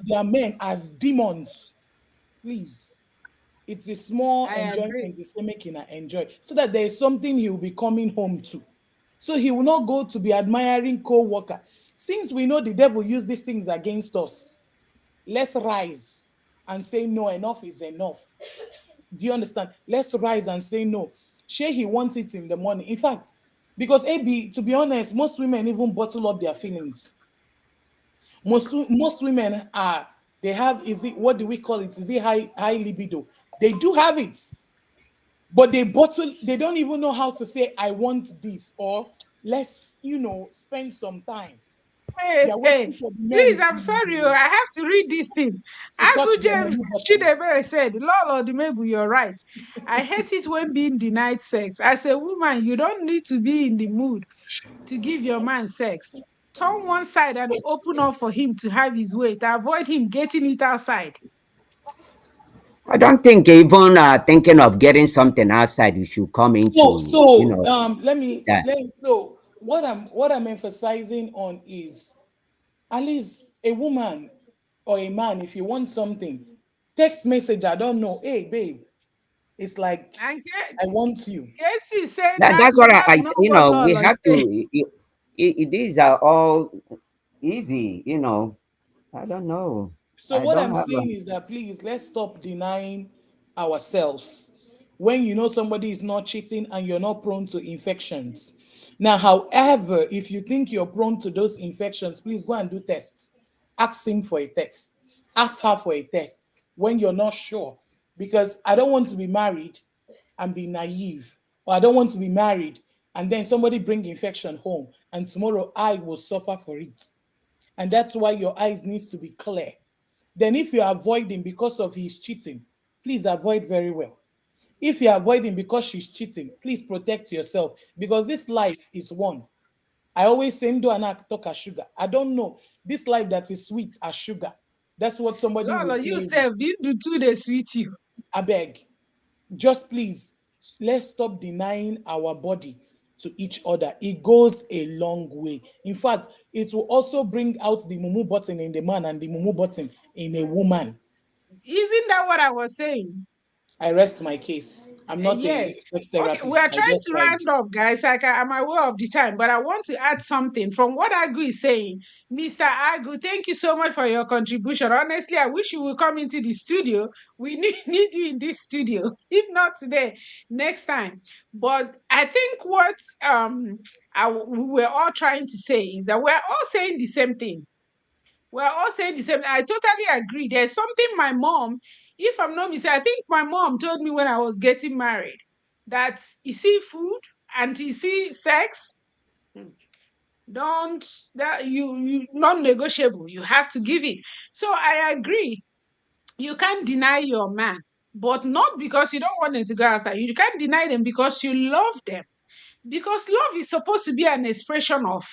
their men as demons. Please. It's a small I enjoyment. agree. It's making her enjoy. So that there is something he will be coming home to. So he will not go to be admiring co-worker. Since we know the devil used these things against us, let's rise and say no, enough is enough. Do you understand? Let's rise and say no. Sure, he wants it in the morning. In fact, because AB, to be honest, most women even bottle up their feelings. Most women are they have is it what do we call it? Is it high libido? They do have it, but they don't even know how to say I want this or let's spend some time. They Hey, are hey, waiting for the please, men I'm sorry, oh, I have to read this thing. to touch Uncle their James money button. Chidebere said, Lord Odumegu, you're right. I hate it when being denied sex. As a woman, you don't need to be in the mood to give your man sex. Turn one side and open up for him to have his way to avoid him getting it outside. I don't think even thinking of getting something outside, you should come So into, so that. so what I'm emphasizing on is at least a woman or a man, if you want something, text message, I don't know, hey babe, it's like And I want you. Casey said That's what that's I not say. what We Lolo is have saying. to. These are all easy. I don't know. So I what don't I'm have. saying is that please let's stop denying ourselves when you know somebody is not cheating and you're not prone to infections. Now, however, if you think you're prone to those infections, please go and do tests. Ask him for a test. Ask her for a test when you're not sure. Because I don't want to be married and be naive, or I don't want to be married and then somebody bring infection home and tomorrow I will suffer for it. And that's why your eyes needs to be clear. Then if you're avoiding because of his cheating, please avoid very well. If you're avoiding because she's cheating, please protect yourself because this life is one. I always say ndo anak talk as sugar. I don't know. This life that is sweet as sugar. That's what somebody will Lolo, you play with. self didn't do 2 days with you. I beg. Just please, let's stop denying our body to each other. It goes a long way. In fact, it will also bring out the mumu button in the man and the mumu button in a woman. Isn't that what I was saying? I rest my case. I'm not a Yes. sex Okay, we therapist. are I trying just to tried. round up, guys. Like I'm aware of the time, but I want to add something from what Agu is saying. Mr. Agu, thank you so much for your contribution. Honestly, I wish you would come into the studio. We need you in this studio. If not today, next time. But I think what we were all trying to say is that we're all saying the same thing. We're all saying the same. I totally agree. There's something my mom, if I'm not mistaken, I think my mom told me when I was getting married that you see food and you see sex, don't that you non-negotiable. You have to give it. So I agree. You can't deny your man, but not because you don't want them to go outside. You can't deny them because you love them. Because love is supposed to be an expression of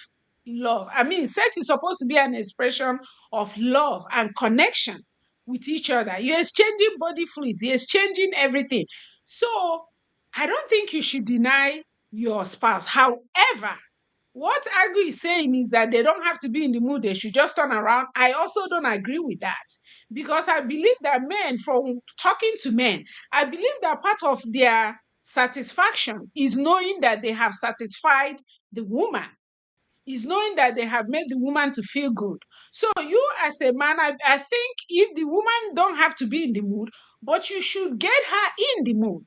love. I mean, sex is supposed to be an expression of love and connection with each other. You're exchanging body fluids, you're exchanging everything. So I don't think you should deny your spouse. However, what Agui is saying is that they don't have to be in the mood, they should just turn around. I also don't agree with that because I believe that men, from talking to men, I believe that part of their satisfaction is knowing that they have satisfied the woman, is knowing that they have made the woman to feel good. So you as a man, I think if the woman don't have to be in the mood, but you should get her in the mood.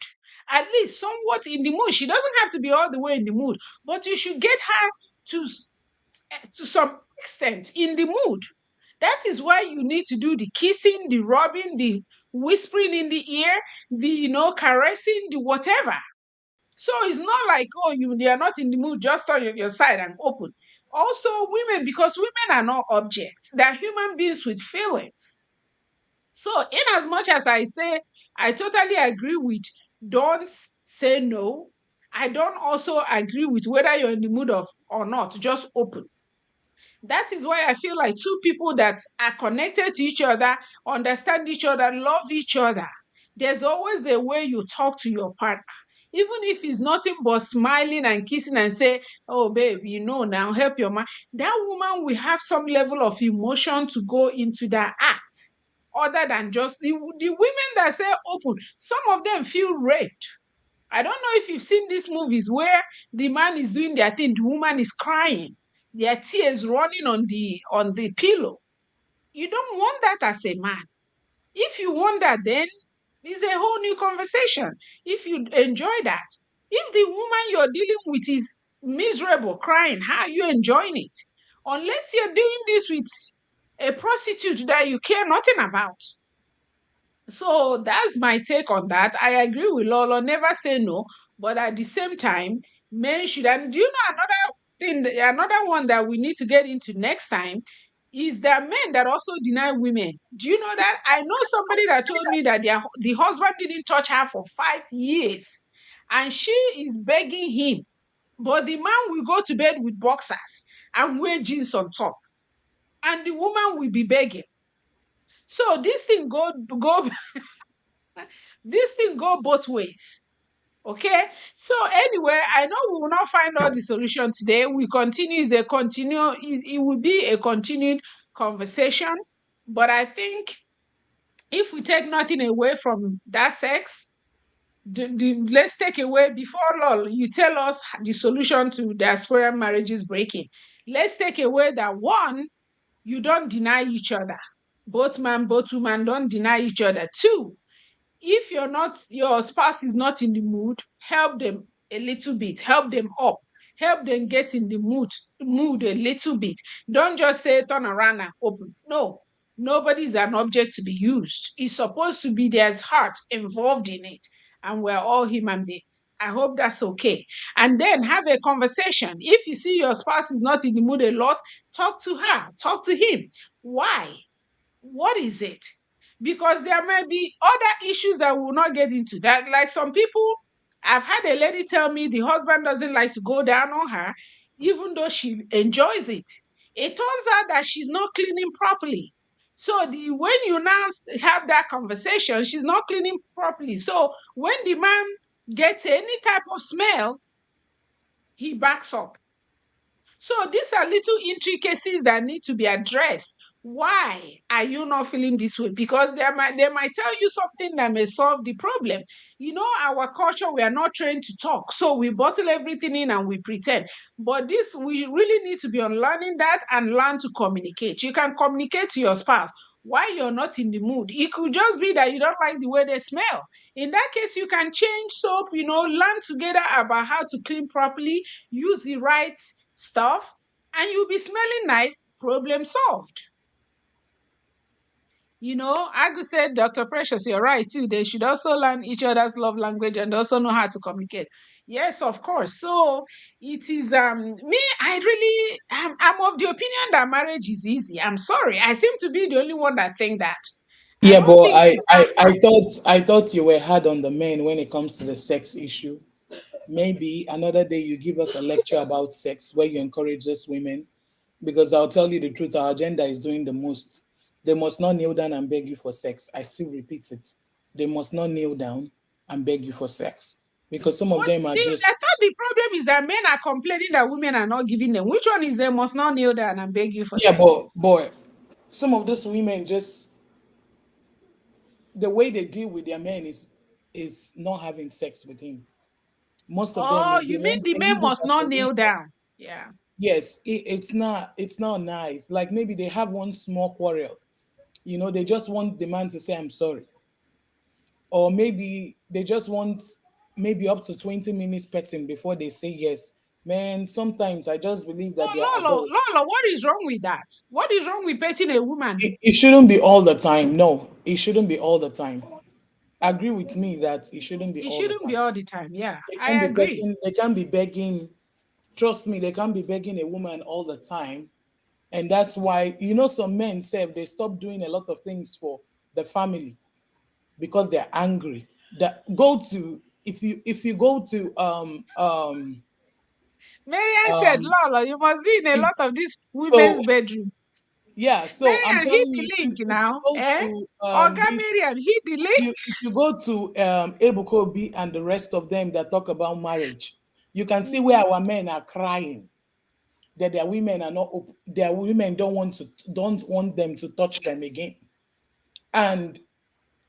At least somewhat in the mood. She doesn't have to be all the way in the mood, but you should get her to to some extent in the mood. That is why you need to do the kissing, the rubbing, the whispering in the ear, the caressing, the whatever. So it's not like, oh, they are not in the mood, just turn your side and open. Also, women, because women are not objects, they're human beings with feelings. So, in as much as I say, I totally agree with don't say no, I don't also agree with whether you're in the mood of or not, just open. That is why I feel like two people that are connected to each other, understand each other, love each other. There's always a way you talk to your partner. even if it's nothing but smiling and kissing and say, oh babe, now help your man, that woman will have some level of emotion to go into that act, other than just the women that say open. Some of them feel raped. I don't know if you've seen these movies where the man is doing their thing, the woman is crying, their tears running on the pillow. You don't want that as a man. If you want that, then it's a whole new conversation. If you enjoy that, if the woman you're dealing with is miserable, crying, how are you enjoying it? Unless you're doing this with a prostitute that you care nothing about. So that's my take on that. I agree with Lolo. Never say no, but at the same time, men should. And do you know another thing? Another one that we need to get into next time is that men that also deny women. Do you know that? I know somebody that told me that the husband didn't touch her for 5 years, and she is begging him, but the man will go to bed with boxers and wear jeans on top, and the woman will be begging. So this thing go both ways. Okay. So anyway, I know we will not find all the solution today. We continue is a continue. It will be a continued conversation. But I think if we take nothing away from that sex, let's take away before lol. You tell us the solution to diaspora marriages breaking. Let's take away that one, you don't deny each other. Both man, both woman don't deny each other. Two, if your spouse is not in the mood, help them a little bit, help them up, help them get in the mood a little bit. Don't just say turn around and open. No, nobody is an object to be used. It's supposed to be there's heart involved in it, and we're all human beings. I hope that's okay. And then have a conversation. If you see your spouse is not in the mood a lot, talk to her, talk to him. Why? What is it? Because there may be other issues that we will not get into. That, like some people, I've had a lady tell me the husband doesn't like to go down on her, even though she enjoys it. It turns out that she's not cleaning properly. So when you now have that conversation, she's not cleaning properly. So when the man gets any type of smell, he backs up. So these are little intricacies that need to be addressed. Why are you not feeling this way? Because they might tell you something that may solve the problem. Our culture, we are not trained to talk. So we bottle everything in and we pretend. But this, we really need to be unlearning that and learn to communicate. You can communicate to your spouse why you're not in the mood. It could just be that you don't like the way they smell. In that case, you can change soap, learn together about how to clean properly, use the right stuff, and you'll be smelling nice. Problem solved. Agu said, Dr. Precious, you're right too. They should also learn each other's love language and also know how to communicate. Yes, of course. So it is me, I really I'm of the opinion that marriage is easy. I'm sorry. I seem to be the only one that think that. I Yeah, don't but think it's that hard. I thought you were hard on the men when it comes to the sex issue. Maybe another day you give us a lecture about sex where you encourage those women, because I'll tell you the truth, our agenda is doing the most. They must not kneel down and beg you for sex. I still repeat it. They must not kneel down and beg you for sex, because some of What them are I just, thought the problem is that men are complaining that women are not giving them. Which one is they must not kneel down and beg you for yeah, sex? but boy, some of those women just, the way they deal with their men is not having sex with him. Most of them, Oh, they you mean want, the they men use it must as a not kneel weapon. down? Yeah. Yes, it's not nice. Like maybe they have one small quarrel. They just want the man to say I'm sorry. Or maybe they just want maybe up to 20 minutes petting before they say yes. Man, sometimes I just believe that they are Oh, Lolo, adults. Lolo, what is wrong with that? What is wrong with petting a woman? It shouldn't be all the time. No, it shouldn't be all the time. Agree with me that it shouldn't be It all the shouldn't be time. all the time. Yeah, They can't I be agree. betting, they can't be begging. Trust me, they can't be begging a woman all the time. And that's why, some men say they stop doing a lot of things for the family because they're angry. That go to if you go to Marian said, um Lolo, you must be in a if, lot of these women's so bedroom. Yeah, so I'm Mariam, hit telling the you, link if you now. go Eh? to Oga this, Mariam, hit the link. if you go to Ebukobi and the rest of them that talk about marriage, you can see where Mhm. our men are crying that their women are not their women don't want them to touch them again. And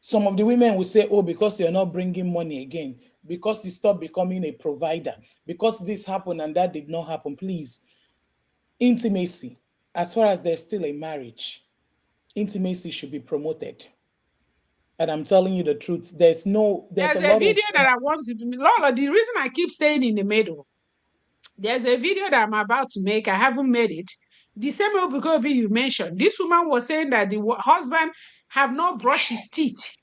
some of the women will say, oh, because you're not bringing money again, because you stop becoming a provider, because this happened and that did not happen. Please, intimacy, as far as there's still a marriage, intimacy should be promoted. And I'm telling you the truth. There's a There's a lot of video that I want to, Lola, the reason I keep staying in the middle, there's a video that I'm about to make. I haven't made it. The same Obukobi you mentioned. This woman was saying that the husband have not brushed his teeth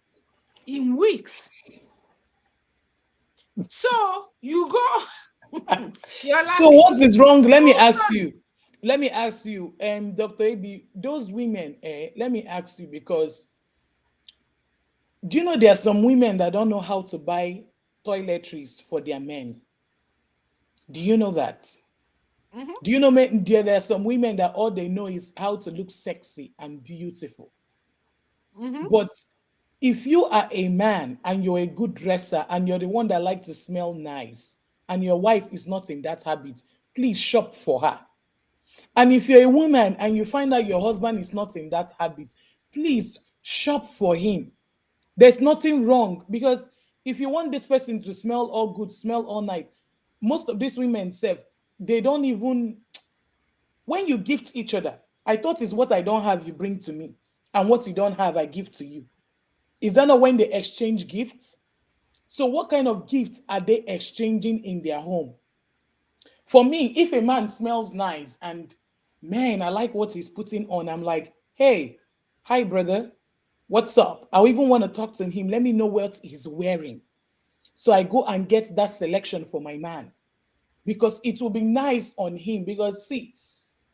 in weeks. So you go, you're so laughing. what is wrong? Let me True ask story. you. Let me ask you, Dr. AB, those women, let me ask you because do you know there are some women that don't know how to buy toiletries for their men? Do you know that? Mhm, Do you know there are some women that all they know is how to look sexy and beautiful? mhm. But if you are a man and you're a good dresser and you're the one that likes to smell nice and your wife is not in that habit, please shop for her. And if you're a woman and you find out your husband is not in that habit, please shop for him. There's nothing wrong because if you want this person to smell all good, smell all night, most of these women self, they don't even when you gift each other. I thought is what I don't have, you bring to me, and what you don't have, I give to you. Is that not when they exchange gifts? So, what kind of gifts are they exchanging in their home? For me, if a man smells nice and man, I like what he's putting on, I'm like, hey, hi, brother, what's up? I even want to talk to him. Let me know what he's wearing. So I go and get that selection for my man because it will be nice on him. Because, see,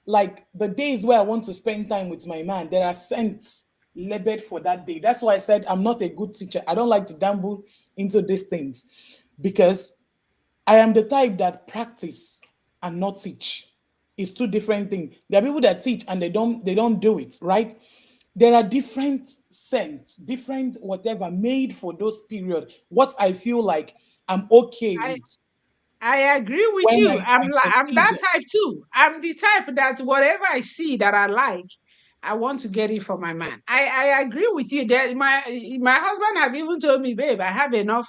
like the days where I want to spend time with my man, there are scents labeled for that day. That's why I said I'm not a good teacher. I don't like to dabble into these things because I am the type that practice and not teach. It's two different things. There are people that teach and they don't do it, right? There are different scents, different whatever made for those period. What I feel like I'm okay I with I agree with when you. I I'm perceive that it. type too. I'm the type that whatever I see that I like, I want to get it for my man. I agree with you. That my husband have even told me, babe, I have enough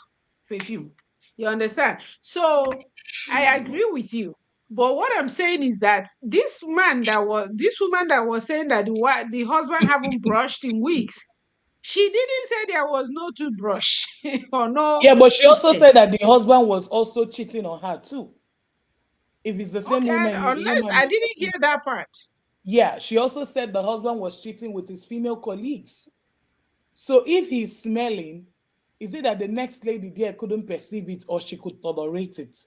perfume. You understand? So I agree with you. But what I'm saying is that this woman that was saying that the husband haven't brushed in weeks, she didn't say there was no toothbrush or no Yeah, but she also toothpaste. said that the husband was also cheating on her too. If it's the same Okay, unless woman I you're didn't talking hear about. that part. Yeah, she also said the husband was cheating with his female colleagues. So if he's smelling, is it that the next lady there couldn't perceive it or she could tolerate it?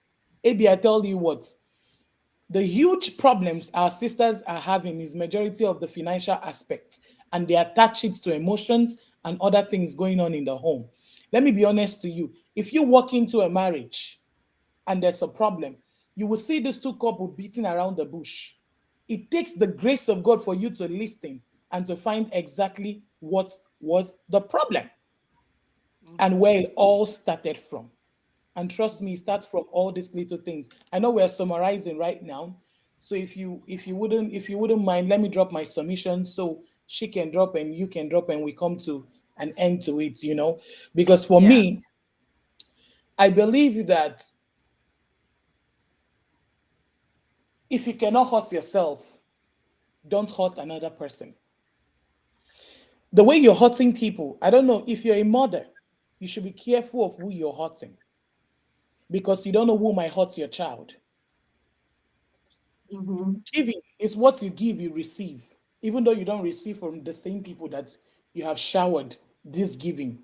Maybe I tell you what, the huge problems our sisters are having is majority of the financial aspect, and they attach it to emotions and other things going on in the home. Let me be honest to you. If you walk into a marriage and there's a problem, you will see these two couples beating around the bush. It takes the grace of God for you to listen and to find exactly what was the problem and Mhm. where it all started from. And trust me, it starts from all these little things. I know we're summarizing right now. So if you wouldn't mind, let me drop my submission so she can drop and you can drop and we come to an end to it. Because for Yeah, me, I believe that if you cannot hurt yourself, don't hurt another person. The way you're hurting people, I don't know, if you're a mother, you should be careful of who you're hurting because you don't know who might hurt your child. hmm, Giving is what you give, you receive, even though you don't receive from the same people that you have showered this giving.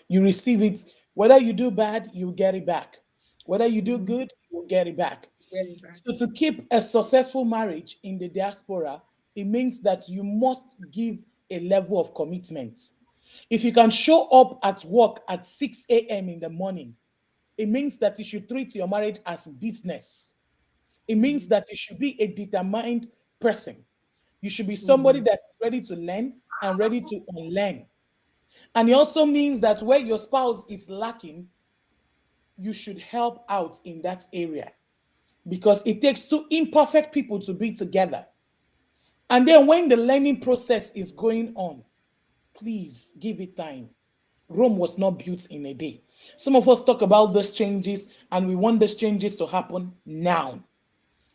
You receive it. Whether you do bad, you get it back. Whether you do hmm, good, you will get it back. get it back. So, to keep a successful marriage in the diaspora, it means that you must give a level of commitment. If you can show up at work at 6 a.m. in the morning, it means that you should treat your marriage as business. It means Hmm. that you should be a determined person. You should be somebody Mhm. that's ready to learn and ready to unlearn. And it also means that where your spouse is lacking, you should help out in that area because it takes two imperfect people to be together. And then when the learning process is going on, please give it time. Rome was not built in a day. Some of us talk about those changes and we want those changes to happen now.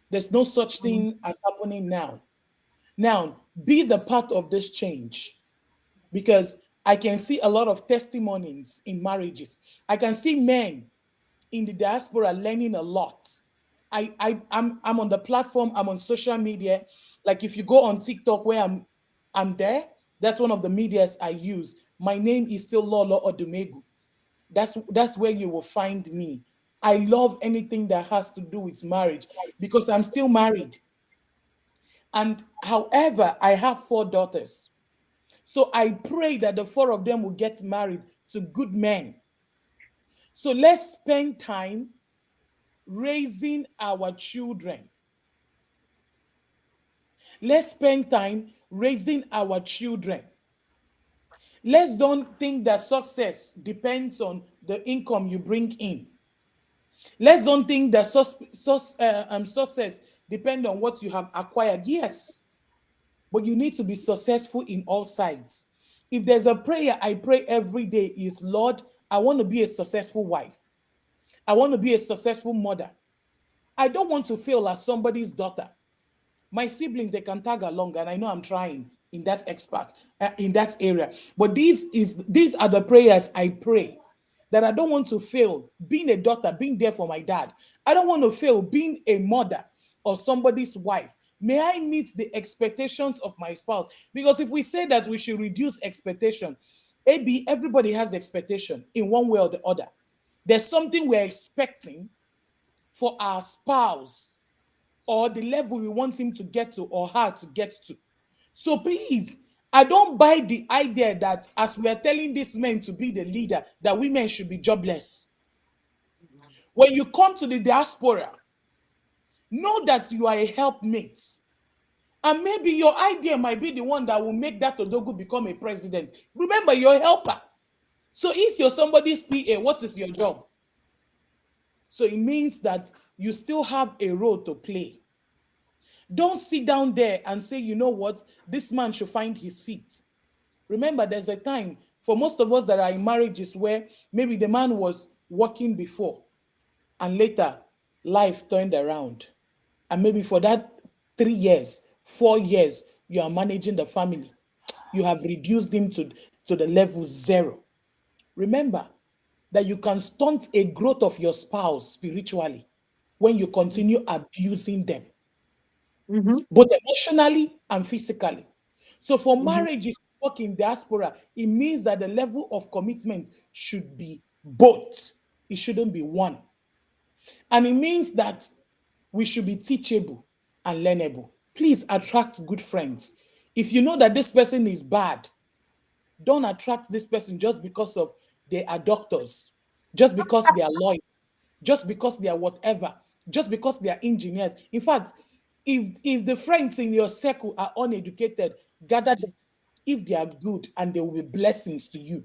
There's no such Mhm. thing as happening now. Now, be the part of this change because I can see a lot of testimonies in marriages. I can see men in the diaspora learning a lot. I'm on the platform, I'm on social media. Like if you go on TikTok where I'm there, that's one of the medias I use. My name is still Lolo Odumegu. That's where you will find me. I love anything that has to do with marriage because I'm still married. And however, I have four daughters. So I pray that the four of them will get married to good men. So let's spend time raising our children. Let's spend time raising our children. Let's don't think that success depends on the income you bring in. Let's don't think that success depends on what you have acquired. Yes, but you need to be successful in all sides. If there's a prayer I pray every day is, Lord, I want to be a successful wife. I want to be a successful mother. I don't want to feel as somebody's daughter. My siblings, they can tag along, and I know I'm trying in that expert in that area. But these are the prayers I pray, that I don't want to fail being a daughter, being there for my dad. I don't want to fail being a mother or somebody's wife. May I meet the expectations of my spouse? Because if we say that we should reduce expectation, maybe everybody has expectation in one way or the other. There's something we're expecting for our spouse or the level we want him to get to or her to get to. So please, I don't buy the idea that as we are telling these men to be the leader, that women should be jobless. When you come to the diaspora, know that you are a helpmate. And maybe your idea might be the one that will make that Odogu become a president. Remember, you're a helper. So if you're somebody's PA, what is your job? So it means that you still have a role to play. Don't sit down there and say, you know what, this man should find his feet. Remember, there's a time for most of us that are in marriages where maybe the man was working before and later life turned around. And maybe for that 3 years, 4 years, you are managing the family. You have reduced him to the level zero. Remember that you can stunt a growth of your spouse spiritually when you continue abusing them, Mhm. both emotionally and physically. So for Mhm. marriages to work in diaspora, it means that the level of commitment should be both. It shouldn't be one. And it means that we should be teachable and learnable. Please attract good friends. If you know that this person is bad, don't attract this person just because of they are doctors, just because they are lawyers, just because they are whatever, just because they are engineers. In fact, if the friends in your circle are uneducated, gather them. If they are good and they will be blessings to you.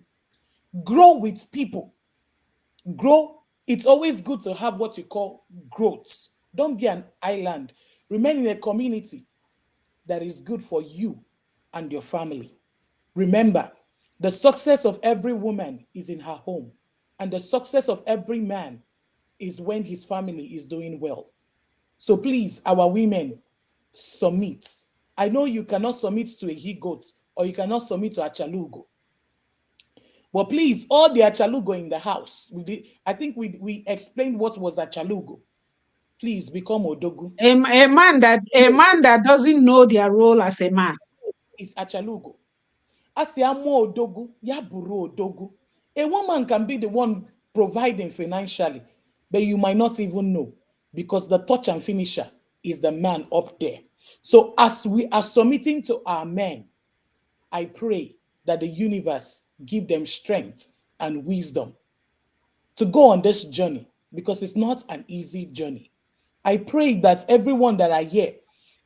Grow with people. Grow. It's always good to have what you call growth. Don't be an island. Remain in a community that is good for you and your family. Remember, the success of every woman is in her home, and the success of every man is when his family is doing well. So please, our women, submit. I know you cannot submit to a he goat or you cannot submit to a chalugo, but please, all the achalugo in the house, I think we explained what was a chalugo. Please become odogu. A man that doesn't know their role as a man. It's achalugo. Asị amụọ odogwu ya bụrụ odogwu. A woman can be the one providing financially, but you might not even know because the touch and finisher is the man up there. So as we are submitting to our men, I pray that the universe give them strength and wisdom to go on this journey because it's not an easy journey. I pray that everyone that are here,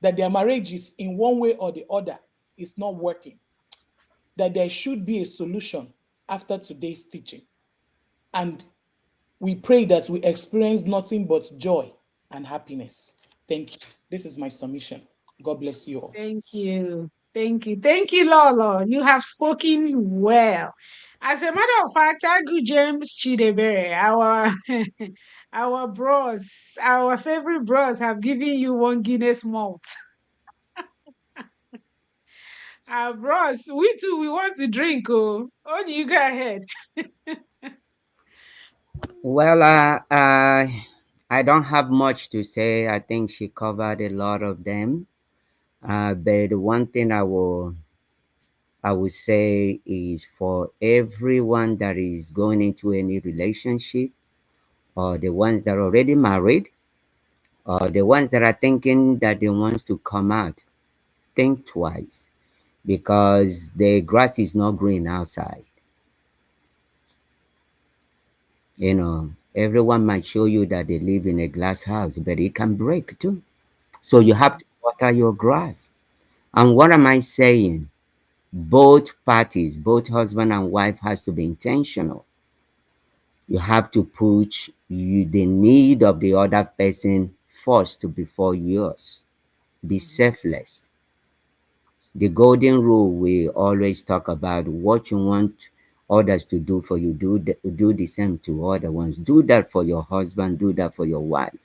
that their marriage is in one way or the other is not working, that there should be a solution after today's teaching. And we pray that we experience nothing but joy and happiness. Thank you. This is my submission. God bless you all. Thank you. Thank you. Thank you, Lolo. You have spoken well. As a matter of fact, Agu James Chidebere, our our bros, our favorite bros have given you one Guinness malt. Our bros, we too, we want to drink. Oh, you go ahead. Well, I don't have much to say. I think she covered a lot of them. But one thing I would say is for everyone that is going into any relationship, or the ones that are already married, or the ones that are thinking that they want to come out, think twice, because the grass is not green outside. Everyone might show you that they live in a glass house, but it can break too. So you have to water your grass. And what am I saying? Both parties, both husband and wife, has to be intentional. You have to put the need of the other person first before yours. Be selfless. The golden rule, we always talk about: what you want others to do for you, do the same to other ones. Do that for your husband, do that for your wife.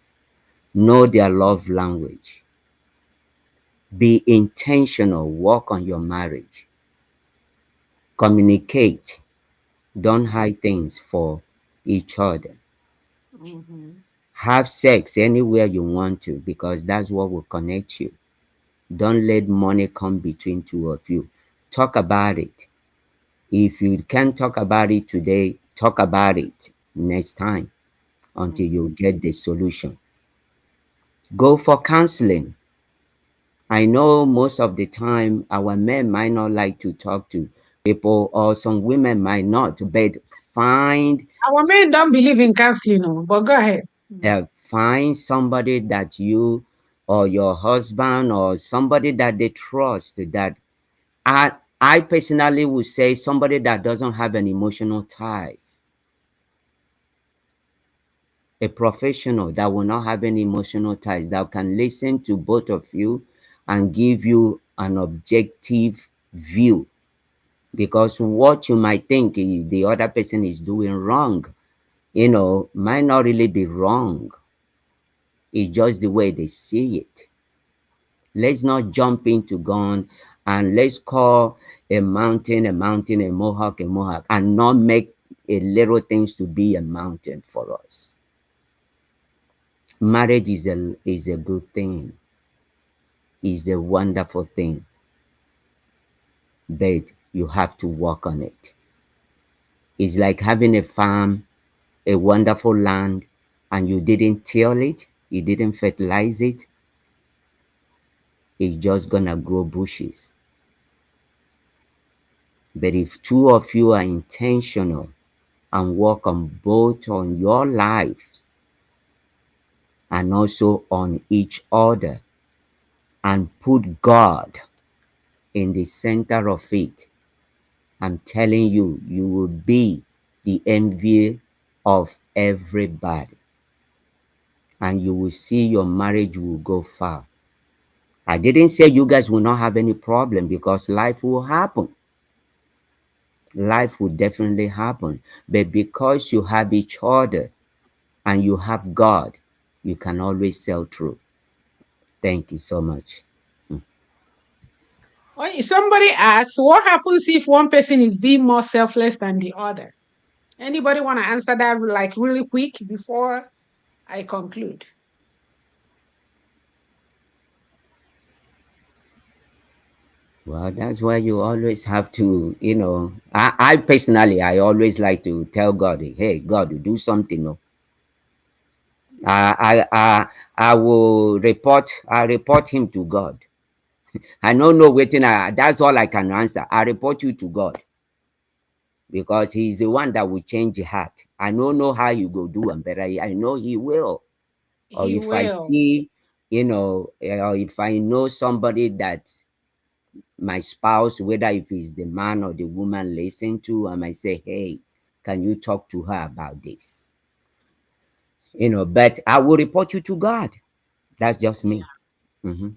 Know their love language. Be intentional. Work on your marriage. Communicate. Don't hide things for each other. Mhm. Have sex anywhere you want to, because that's what will connect you. Don't let money come between two of you. Talk about it. If you can't talk about it today, talk about it next time until you Mhm. get the solution. Go for counseling. I know most of the time our men might not like to talk to people, or some women might not, but find Our men don't believe in counseling, no, but go ahead. find somebody that you, or your husband, or somebody that they trust, that I personally would say somebody that doesn't have an emotional ties. A professional that will not have any emotional ties, that can listen to both of you and give you an objective view. Because what you might think the other person is doing wrong, might not really be wrong. It's just the way they see it. Let's not jump into gun, and let's call a mountain, a mohawk, and not make a little things to be a mountain for us. Marriage is a good thing, is a wonderful thing, but you have to work on it. It's like having a farm, a wonderful land, and you didn't till it, you didn't fertilize it. It's just gonna grow bushes. But if two of you are intentional and work on both on your lives and also on each other, and put God in the center of it, I'm telling you, you will be the envy of everybody, and you will see your marriage will go far. I didn't say you guys will not have any problem, because life will happen. Life will definitely happen. But because you have each other and you have God, you can always sail through. Thank you so much. When somebody asks, what happens if one person is being more selfless than the other? Anybody want to answer that like really quick before I conclude? Well, that's why you always have to, I personally, I always like to tell God, hey, God, do something. No, I will report him to God. I don't know waiting. That's all I can answer. I report you to God, because he's the one that will change the heart. I don't know how you go do him, but I know he will. Or He if I will. see or if I know somebody that my spouse, whether if it's the man or the woman, listen to, I might say, hey, can you talk to her about this? But I will report you to God. That's just me. Hmm.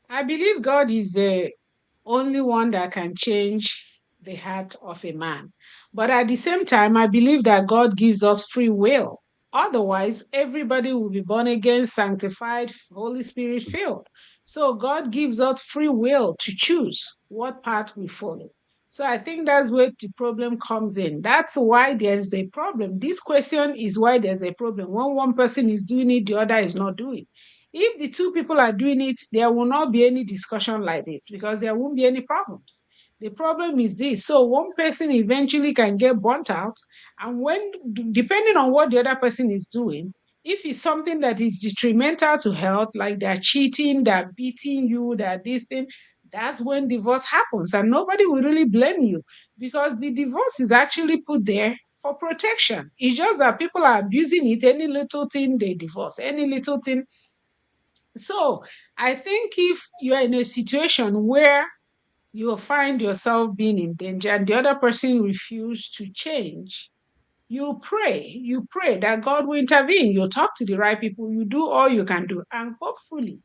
I believe God is the only one that can change the heart of a man. But at the same time, I believe that God gives us free will. Otherwise, everybody will be born again, sanctified, Holy Spirit filled. So God gives us free will to choose what path we follow. So I think that's where the problem comes in. That's why there's a problem. This question is why there's a problem. When one person is doing it, the other is not doing. If the two people are doing it, there will not be any discussion like this because there won't be any problems. The problem is this. So one person eventually can get burnt out. And when, depending on what the other person is doing, if it's something that is detrimental to health, like they're cheating, they're beating you, they're this thing, that's when divorce happens. And nobody will really blame you because the divorce is actually put there for protection. It's just that people are abusing it. Any little thing, they divorce. Any little thing, so I think if you're in a situation where you find yourself being in danger and the other person refuses to change, you pray that God will intervene. You talk to the right people, you do all you can do, and hopefully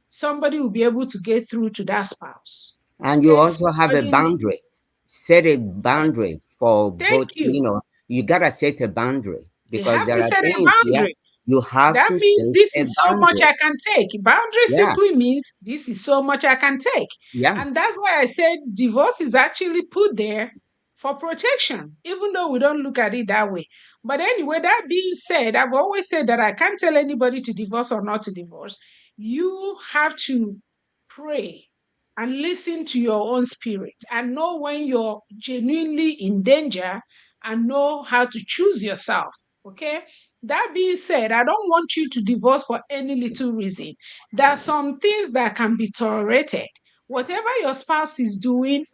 somebody will be able to get through to that spouse. And you Okay. also have But a in boundary. Set a yes, boundary for thank both. you. You gotta set a boundary You because have there to are set a things boundary. you have That to means set this a is so much boundary. I can take. Boundary Yeah, simply means this is so much I can take. yeah. And that's why I said divorce is actually put there for protection, even though we don't look at it that way. But anyway, that being said, I've always said that I can't tell anybody to divorce or not to divorce. You have to pray and listen to your own spirit and know when you're genuinely in danger and know how to choose yourself. Okay. That being said, I don't want you to divorce for any little reason. There are some things that can be tolerated. Whatever your spouse is doing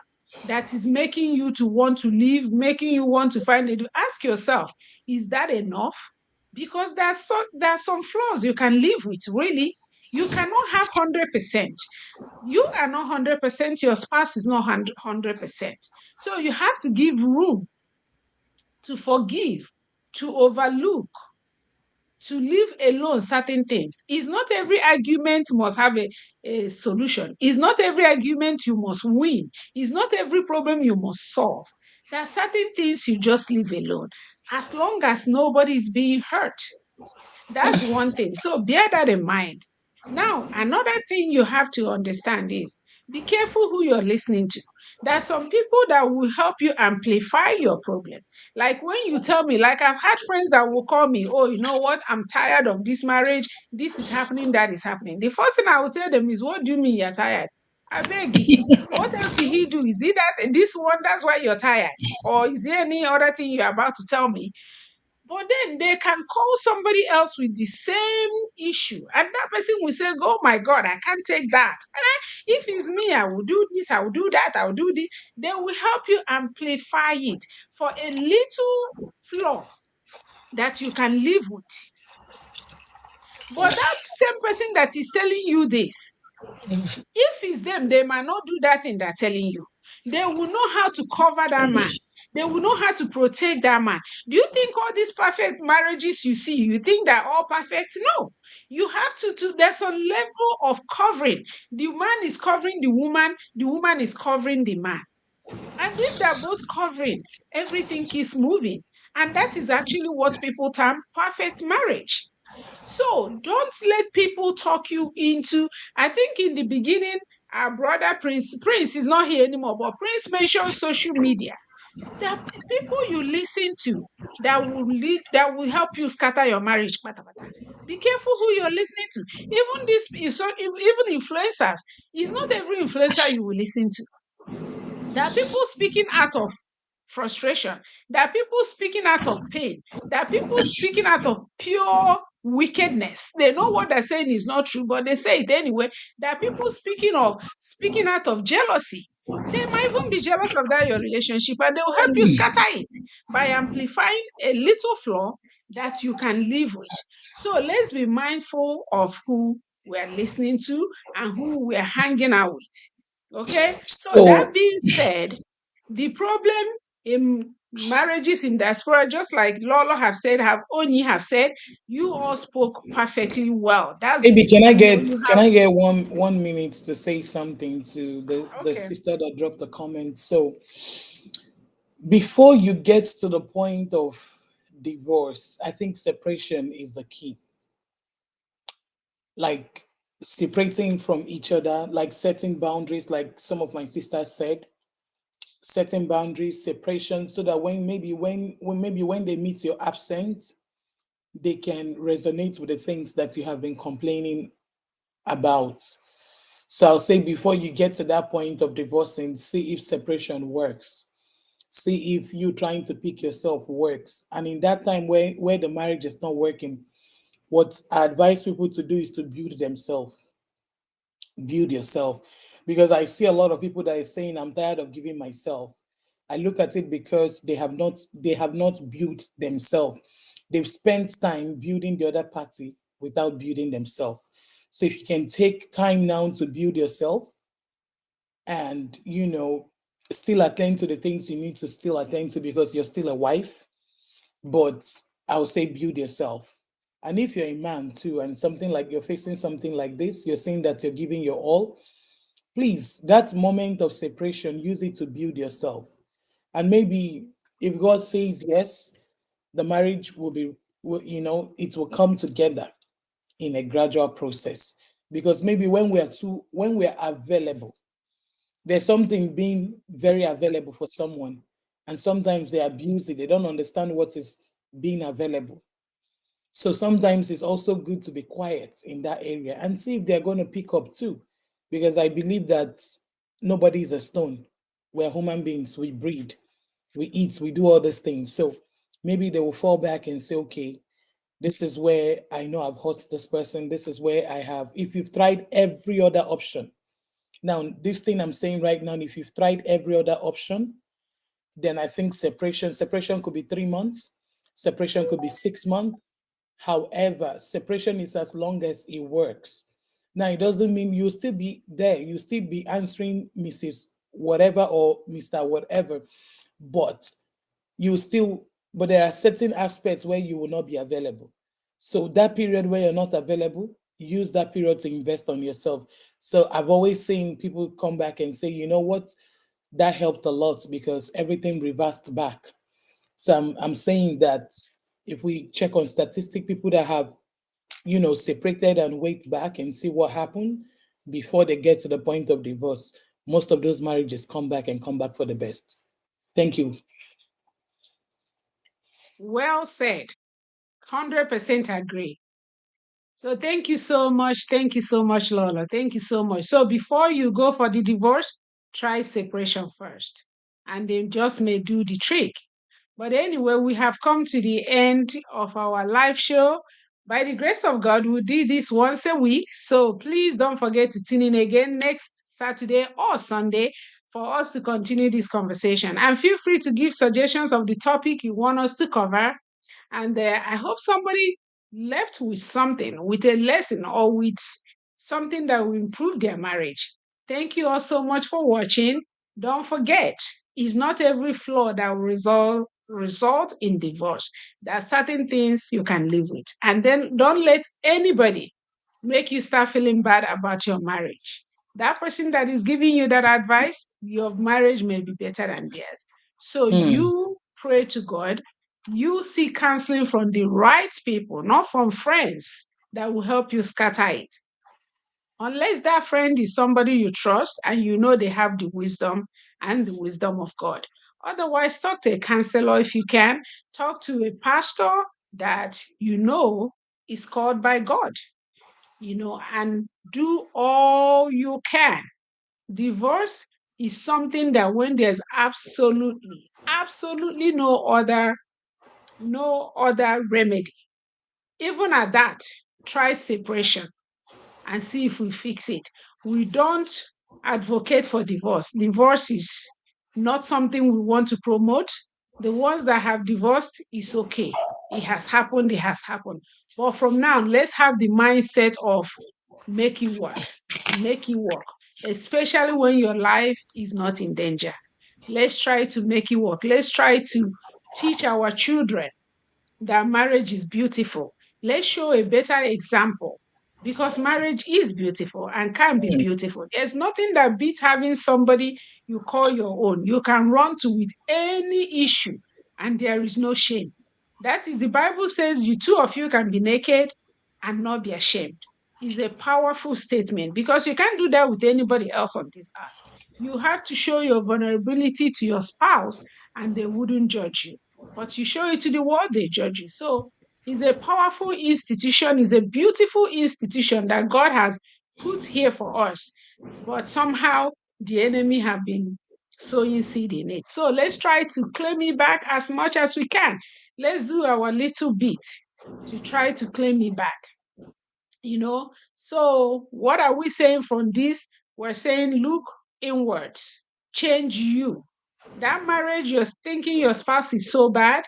that is making you to want to leave, making you want to find it, ask yourself, is that enough? Because there are some flaws you can live with, really. You cannot have 100%. You are not 100%, your spouse is not 100%. So you have to give room to forgive, to overlook, to leave alone certain things. It's not every argument must have a solution. It's not every argument you must win. It's not every problem you must solve. There are certain things you just leave alone as long as nobody is being hurt. That's one thing. So bear that in mind. Now, another thing you have to understand is be careful who you're listening to. There are some people that will help you amplify your problem. Like when you tell me, like I've had friends that will call me, oh, you know what? I'm tired of this marriage. This is happening, that is happening. The first thing I will tell them is, what do you mean you're tired? I beg you. What else did he do? Is it that this one, that's why you're tired? Or is there any other thing you're about to tell me? But then they can call somebody else with the same issue, and that person will say, oh my God, I can't take that. If it's me, I will do this, I will do that, I will do this. They will help you amplify it for a little flaw that you can live with. But that same person that is telling you this, if it's them, they might not do that thing they're telling you. They will know how to cover that man. They will know how to protect that man. Do you think all these perfect marriages you see, you think they're all perfect? No. You have there's a level of covering. The man is covering the woman is covering the man. And if they're both covering, everything keeps moving. And that is actually what people term perfect marriage. So don't let people talk you into. I think in the beginning, our brother Prince is not here anymore, but Prince mentioned social media. There are people you listen to that will help you scatter your marriage. Pata, pata. Be careful who you're listening to. Even this is even influencers. It's not every influencer you will listen to. There are people speaking out of frustration. There are people speaking out of pain. There are people speaking out of pure wickedness. They know what they're saying is not true, but they say it anyway. There are people speaking out of jealousy. They might even be jealous of that your relationship, and they will help you scatter it by amplifying a little flaw that you can live with. So let's be mindful of who we are listening to, and who we are hanging out with. Okay? So that So being said, the problem in marriages in diaspora, just like Lolo have said, have Oni have said, you all spoke perfectly well. That's, maybe can I get you can have, I get 1 minute to say something to the okay. sister that dropped the comment? So before you get to the point of divorce, I think separation is the key. Like separating from each other, like setting boundaries, like some of my sisters said, setting boundaries, separation, so that when they meet your absent, they can resonate with the things that you have been complaining about. So I'll say before you get to that point of divorcing, see if separation works. See if you trying to pick yourself works. And in that time where the marriage is not working, what I advise people to do is to build themselves. Build yourself. Because I see a lot of people that is saying, I'm tired of giving myself. I look at it because they have not built themselves. They've spent time building the other party without building themselves. So if you can take time now to build yourself and still attend to the things you need to still attend to because you're still a wife, but I would say build yourself. And if you're a man too, and something like you're facing something like this, you're saying that you're giving your all, please, that moment of separation, use it to build yourself. And maybe if God says yes, the marriage it will come together in a gradual process. Because maybe when we are available, there's something being very available for someone, and sometimes they abuse it. They don't understand what is being available. So sometimes it's also good to be quiet in that area and see if they're going to pick up too. Because I believe that nobody is a stone. We're human beings. We breathe, we eat, we do all these things. So maybe they will fall back and say, okay, this is where I know I've hurt this person. This is where I have. If you've tried every other option, now this thing I'm saying right now, if you've tried every other option, then I think separation could be 3 months, separation could be 6 months. However, separation is as long as it works. Now, it doesn't mean you'll still be there, you'll still be answering Mrs. Whatever or Mr. Whatever, but you still, but there are certain aspects where you will not be available. So, that period where you're not available, use that period to invest on yourself. So, I've always seen people come back and say, you know what, that helped a lot because everything reversed back. So I'm saying that if we check on statistic, people that have separated and wait back and see what happened before they get to the point of divorce, most of those marriages come back and come back for the best. Thank you. Well said. 100% agree. So thank you so much. Thank you so much, Lola. Thank you so much. So before you go for the divorce, try separation first, and then just may do the trick. But anyway, we have come to the end of our live show. By the grace of God, we do this once a week. So please don't forget to tune in again next Saturday or Sunday for us to continue this conversation. And feel free to give suggestions of the topic you want us to cover. And I hope somebody left with something, with a lesson, or with something that will improve their marriage. Thank you all so much for watching. Don't forget, it's not every flaw that will result in divorce. There are certain things you can live with. And then don't let anybody make you start feeling bad about your marriage. That person that is giving you that advice, your marriage may be better than theirs. So Hmm. you pray to God, you seek counseling from the right people, not from friends that will help you scatter it. Unless that friend is somebody you trust and you know they have the wisdom of God. Otherwise, talk to a counselor if you can. Talk to a pastor that you know is called by God, and do all you can. Divorce is something that when there's absolutely no other remedy, even at that, try separation and see if we fix it. We don't advocate for divorce. Divorce is not something we want to promote. The ones that have divorced is okay. It has happened, it has happened. But from now, let's have the mindset of make it work. Make it work, especially when your life is not in danger. Let's try to make it work. Let's try to teach our children that marriage is beautiful. Let's show a better example because marriage is beautiful and can be beautiful. There's nothing that beats having somebody you call your own. You can run to with any issue and there is no shame. That is, the Bible says you two of you can be naked and not be ashamed. Is a powerful statement because you can't do that with anybody else on this earth. You have to show your vulnerability to your spouse and they wouldn't judge you, but you show it to the world, they judge you. So it's a powerful institution, it's a beautiful institution that God has put here for us. But somehow the enemy have been sowing seed in it. So let's try to claim it back as much as we can. Let's do our little bit to try to claim it back. So what are we saying from this? We're saying look inwards, change you. That marriage, you're thinking your spouse is so bad,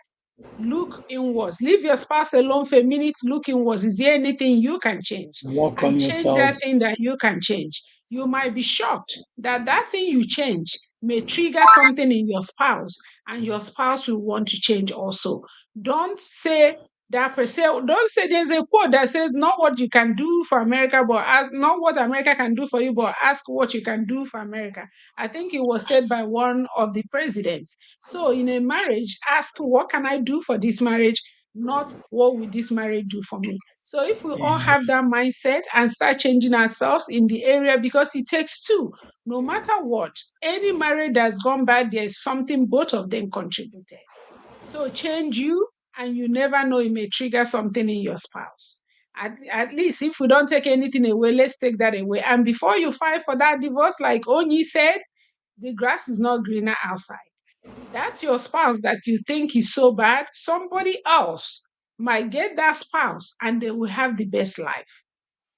look inwards. Leave your spouse alone for a minute, look inwards. Is there anything you can change? Work And on change yourself. that thing that you can change. You might be shocked that that thing you change may trigger something in your spouse, and your spouse will want to change also. Don't say that per se, don't say there's a quote that says, not what you can do for America, but ask, not what America can do for you, but ask what you can do for America. I think it was said by one of the presidents. So in a marriage, ask what can I do for this marriage, not what will this marriage do for me. So if we all have that mindset and start changing ourselves in the area, because it takes two, no matter what, any marriage that's gone bad, there's something both of them contributed. So change you, and you never know, it may trigger something in your spouse. At least if we don't take anything away, let's take that away. And before you fight for that divorce, like Onyi said, the grass is not greener outside. That's your spouse that you think is so bad. Somebody else might get that spouse and they will have the best life.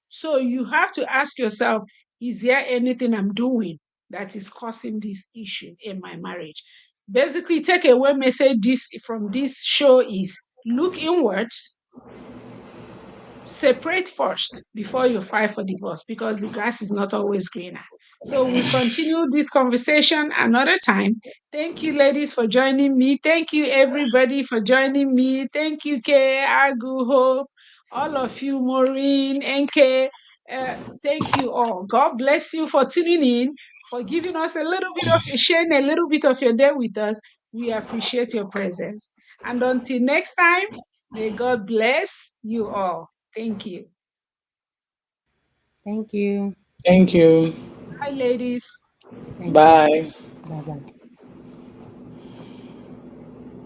So you have to ask yourself, is there anything I'm doing that is causing this issue in my marriage? Basically, take away message this from this show is look inwards, separate first before you file for divorce because the grass is not always greener. So we'll continue this conversation another time. Thank you, ladies, for joining me. Thank you, everybody, for joining me. Thank you, Kay, Agu, Hope, all of you, Maureen, NK. Thank you all. God bless you for tuning in, for giving us a little bit of sharing a little bit of your day with us. We appreciate your presence. And until next time, may God bless you all. Thank you. Thank you. Thank you. Hi, ladies. Thank you. Bye. Bye bye.